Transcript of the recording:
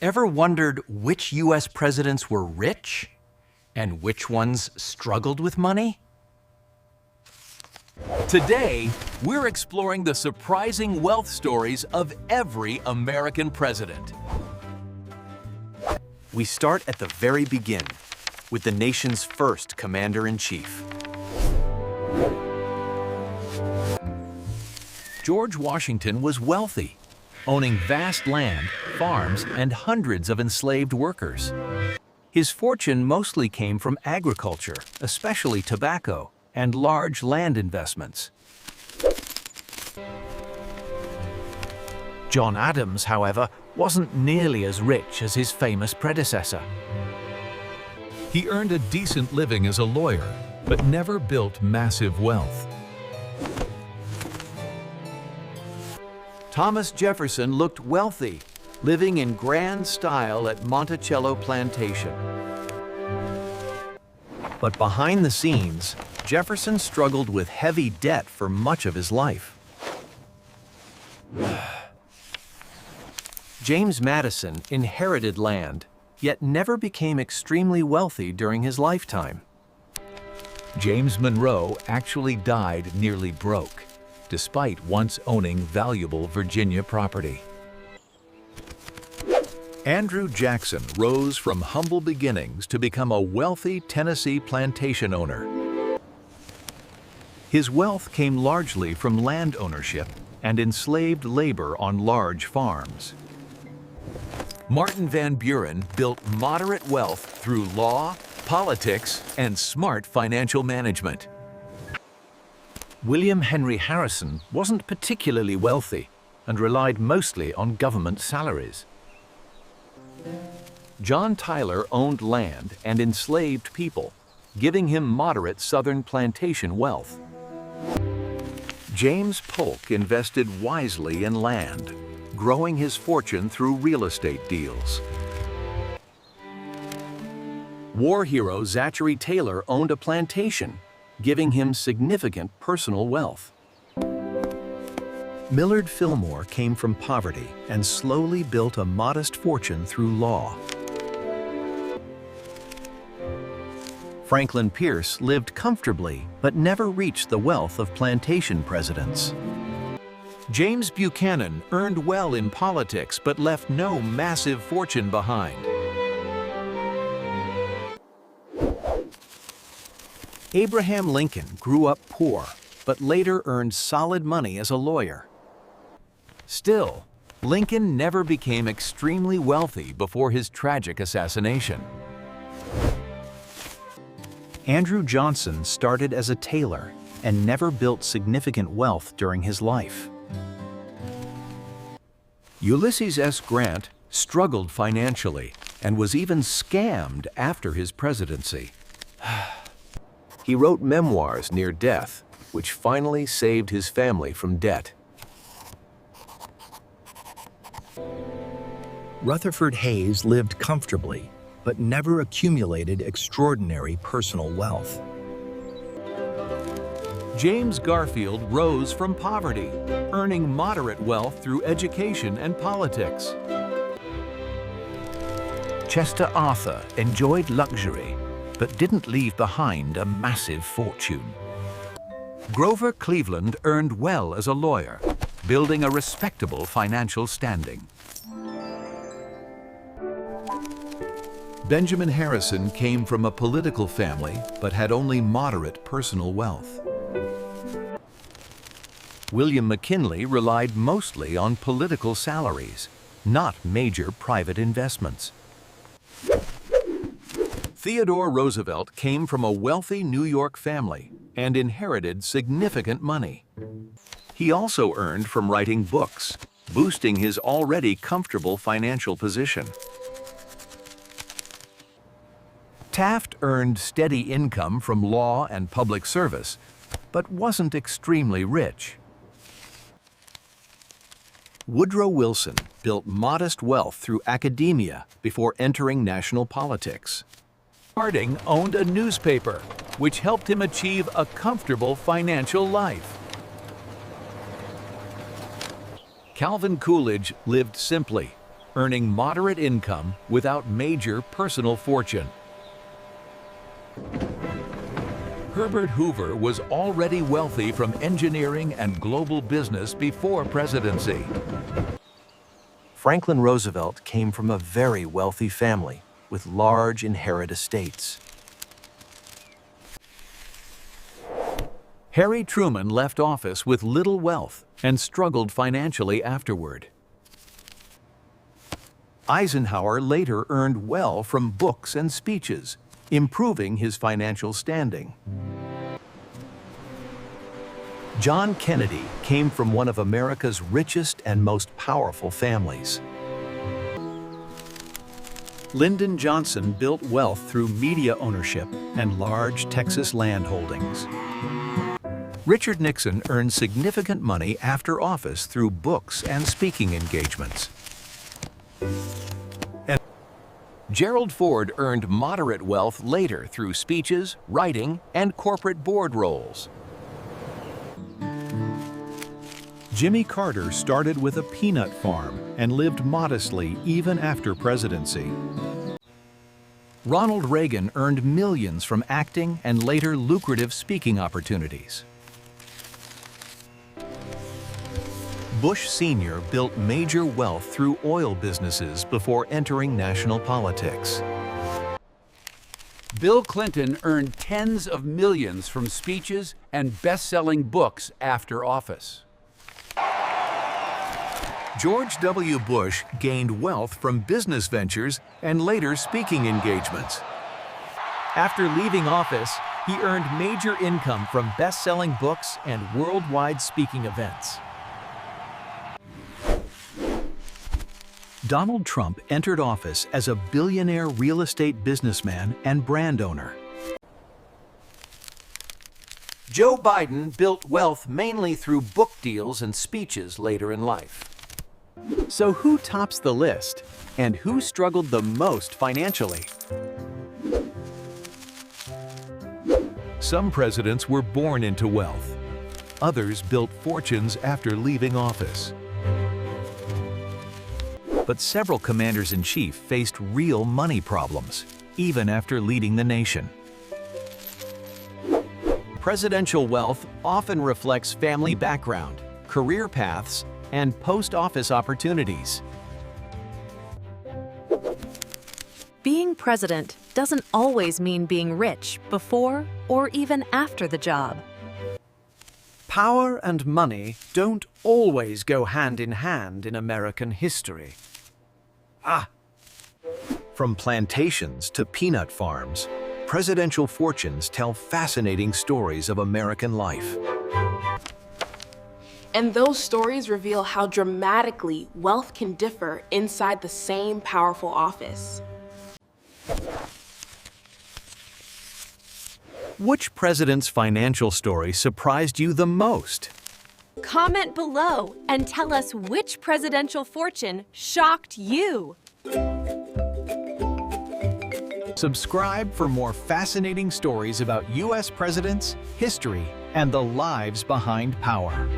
Ever wondered which U.S. presidents were rich and which ones struggled with money? Today, we're exploring the surprising wealth stories of every American president. We start at the very beginning with the nation's first commander-in-chief. George Washington was wealthy, owning vast land, farms, and hundreds of enslaved workers. His fortune mostly came from agriculture, especially tobacco, and large land investments. John Adams, however, wasn't nearly as rich as his famous predecessor. He earned a decent living as a lawyer, but never built massive wealth. Thomas Jefferson looked wealthy, living in grand style at Monticello Plantation. But behind the scenes, Jefferson struggled with heavy debt for much of his life. James Madison inherited land, yet never became extremely wealthy during his lifetime. James Monroe actually died nearly broke, despite once owning valuable Virginia property. Andrew Jackson rose from humble beginnings to become a wealthy Tennessee plantation owner. His wealth came largely from land ownership and enslaved labor on large farms. Martin Van Buren built moderate wealth through law, politics, and smart financial management. William Henry Harrison wasn't particularly wealthy and relied mostly on government salaries. John Tyler owned land and enslaved people, giving him moderate Southern plantation wealth. James Polk invested wisely in land, growing his fortune through real estate deals. War hero Zachary Taylor owned a plantation, giving him significant personal wealth. Millard Fillmore came from poverty and slowly built a modest fortune through law. Franklin Pierce lived comfortably but never reached the wealth of plantation presidents. James Buchanan earned well in politics but left no massive fortune behind. Abraham Lincoln grew up poor but later earned solid money as a lawyer. Still, Lincoln never became extremely wealthy before his tragic assassination. Andrew Johnson started as a tailor and never built significant wealth during his life. Ulysses S. Grant struggled financially and was even scammed after his presidency. He wrote memoirs near death, which finally saved his family from debt. Rutherford Hayes lived comfortably, but never accumulated extraordinary personal wealth. James Garfield rose from poverty, earning moderate wealth through education and politics. Chester Arthur enjoyed luxury, but didn't leave behind a massive fortune. Grover Cleveland earned well as a lawyer, building a respectable financial standing. Benjamin Harrison came from a political family but had only moderate personal wealth. William McKinley relied mostly on political salaries, not major private investments. Theodore Roosevelt came from a wealthy New York family and inherited significant money. He also earned from writing books, boosting his already comfortable financial position. Taft earned steady income from law and public service, but wasn't extremely rich. Woodrow Wilson built modest wealth through academia before entering national politics. Harding owned a newspaper, which helped him achieve a comfortable financial life. Calvin Coolidge lived simply, earning moderate income without major personal fortune. Herbert Hoover was already wealthy from engineering and global business before presidency. Franklin Roosevelt came from a very wealthy family with large inherited estates. Harry Truman left office with little wealth and struggled financially afterward. Eisenhower later earned well from books and speeches, improving his financial standing. John Kennedy came from one of America's richest and most powerful families. Lyndon Johnson built wealth through media ownership and large Texas land holdings. Richard Nixon earned significant money after office through books and speaking engagements. And Gerald Ford earned moderate wealth later through speeches, writing, and corporate board roles. Jimmy Carter started with a peanut farm and lived modestly even after presidency. Ronald Reagan earned millions from acting and later lucrative speaking opportunities. Bush Sr. built major wealth through oil businesses before entering national politics. Bill Clinton earned tens of millions from speeches and best-selling books after office. George W. Bush gained wealth from business ventures and later speaking engagements. After leaving office, he earned major income from best-selling books and worldwide speaking events. Donald Trump entered office as a billionaire real estate businessman and brand owner. Joe Biden built wealth mainly through book deals and speeches later in life. So who tops the list, and who struggled the most financially? Some presidents were born into wealth. Others built fortunes after leaving office. But several commanders-in-chief faced real money problems, even after leading the nation. Presidential wealth often reflects family background, career paths, and post-office opportunities. Being president doesn't always mean being rich before or even after the job. Power and money don't always go hand in hand in American history. From plantations to peanut farms, presidential fortunes tell fascinating stories of American life. And those stories reveal how dramatically wealth can differ inside the same powerful office. Which president's financial story surprised you the most? Comment below and tell us which presidential fortune shocked you. Subscribe for more fascinating stories about U.S. presidents, history, and the lives behind power.